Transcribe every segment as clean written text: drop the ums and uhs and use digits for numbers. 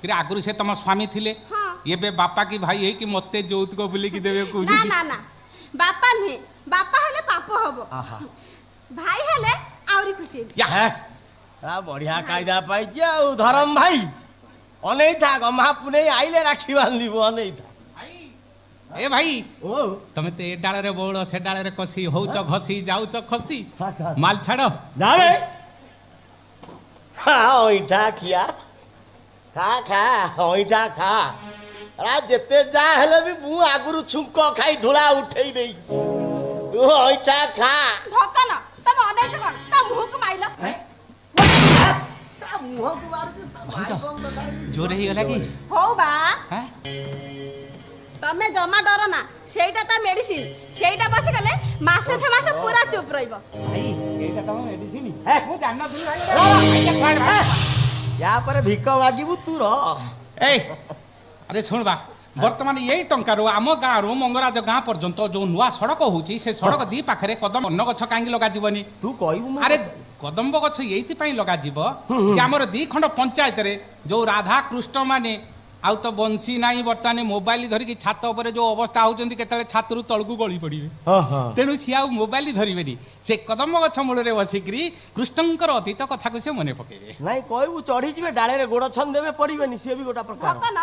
कि आगुरी से तुम स्वामी थिले ये बापा की भाई है कि मते जौतुक बुलिकी देवे को ना ना ना बापा नुहे बापा हेले पाप हबो भाई हेले आउरी खुशी या बढ़िया कायदा पाई धरम भाई अनै था गमा पुणे आइले राखी बांधिबो अनै था ए भाई ओ तमे ते डाळ रे बोळ से डाळ रे कसी होउच घसी जाउच खसी माल छाड़ो जावे हां ओइठा खिया खा खा ओइठा खा रा जेते जा हेले भी मु आगुरु छुंको खाई धुला उठेई देई ओ ओइठा खा धक्का न तम अनै छ कोन त मुह को माइलो सा मुह को मारू जोरे ही गला की हो बा हैं तमे जमा डर ना सेटा ता मेडिसिन सेटा बस गले मासे छ मासे पूरा चुप रहिबो भाई एटा त मेडिसिन है मु जानना तू भाई या पर भिक मागिबू तू र ए अरे सुन बा वर्तमान यही टंका रो आम गाँ रो मंगराज गाँ पर्यंत जो नुआ सड़क होची से सड़क दी पाखरे कदम अन्न गछ कांगी लगा जीवनी तू कहबू अरे कदम्ब गछ येति पई लगा जीव जे हमर दी खंड पंचायत रे जो राधा कृष्ण माने आउ तो बंसी नाही बर्तमान मोबाइल धरिकी छात उपर जो अवस्था होचंदी केतले छातरू तळकू गळी पड़िबे तेणु सी आउ मोबाइल धरिबेनी से कदम गछ मूल रे बसिकरी कृष्णंकर अतीत कथा को से मने पकेबे नाही कहबू चढ़ी जिवे डाळे रे गोड़ छन देबे पड़िबेनी से भी गोटा प्रकार धक्का न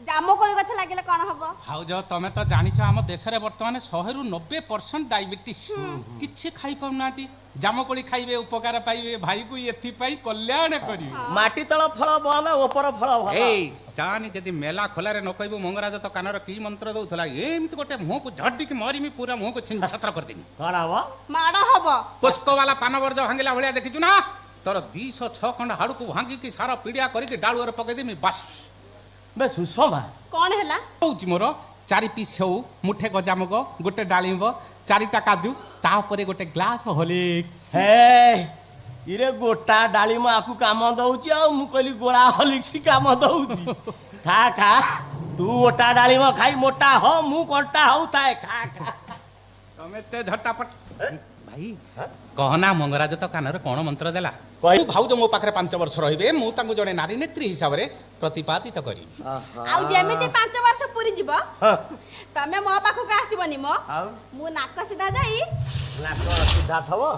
जामो कोली गछ लागिले कोन हबो भाउज तमे तो जानिछ हम देश रे वर्तमान 100 रु 90% डायबिटीज किछि खाई पाउनाती जामकोली खाइबे उपकार पाइबे भाई को एथि पाई कल्याण करी माटी तळ फळ बन ऊपर फळ भल ए जानी जदी मेला खोला रे न कहबो मंगराज तो कानर की मंत्र दउथला एमित गोटे मुंह को झड्डी के मारी मी पूरा मुंह को छिन छत्र कर देनी करावा माडा हबो पुष्को वाला पान वर्ज भांगिला भलिया देखिछु ना तोर 206 खंड हाड़ को भांगी की सारा पीड़िया करी के डाळुर पके देमी बस बे सुषमा कोन हैला होउची मोर 4 पीस हो मुठे गजामुग गोटे डालिंब 4टा काजू ता ऊपर गोटे ग्लास हॉर्लिक्स हे इरे गोटा डालिम आकु काम दउची आ मु कहली गोळा हॉर्लिक्स काम दउची खा खा तू गोटा डालिम खाई मोटा हो मु कोटा हो ताए खा खा तमे ते झटापट भाई कहना मंगराज तो कानर कोन मंत्र देला कहि भाउज मो पाखरे 5 वर्ष रहिबे मु तांको जने नारी नेत्री हिसाब रे प्रतिपादित करी आउ जेमिति 5 वर्ष पूरी जीव तमे मो पाखु का आसीबनी मो मु नाक सीधा जाई नाक सीधा थबो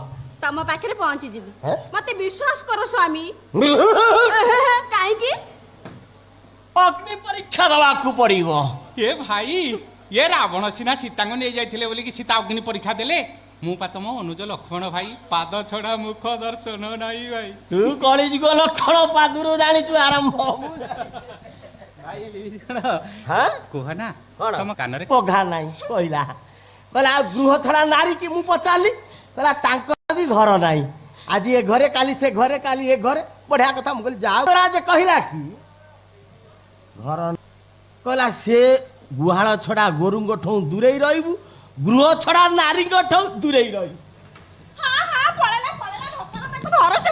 तम पाखरे पहुंची जीबी मते विश्वास करो स्वामी काई की अग्नि परीक्षा दवा को पड़िबो ए भाई ये रावण सिना सीता को नै जाइथिले बोली कि सीता अग्नि परीक्षा देले मु पातम अनुज लक्ष्मण भाई पाद छड़ा मुख दर्शन नाही भाई तू कलिज गो लक्षण पादुरु जानि तू आरंभ भाई विभीषण हां कोहना कोन तम कानरे पघा नाही कहला कहला गृह छड़ा नारी की मु पचाली कहला तांको भी घर नाही आज ये घरे काली से घरे काली ये घरे बढ़िया कथा मु कहली जाओ राज कहला की घर कहला से गुहाळ छड़ा गोरुंग ठौ दूरे रहिबू गृह छड़ा नारी ठौ दूरे रहिबू हां हां पळेला पळेला धक्का न ताको घर से